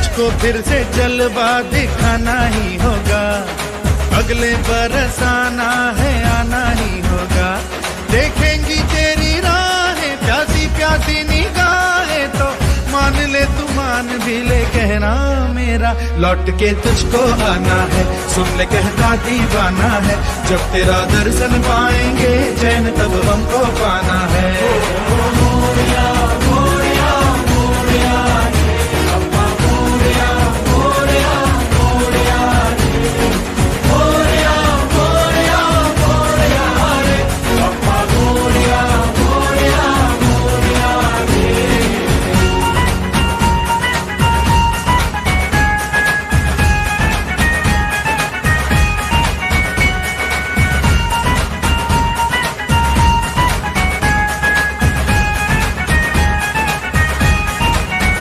तुझको फिर से जलवा दिखाना ही होगा, अगले बरस आना है आना ही होगा। देखेंगी तेरी राहें प्यासी प्यासी निगाहें तो मान ले तू मान भी ले कहना मेरा, लौट के तुझको आना है, सुन ले कहता दीवाना है। जब तेरा दर्शन पाएंगे चैन तब हमको पाना है।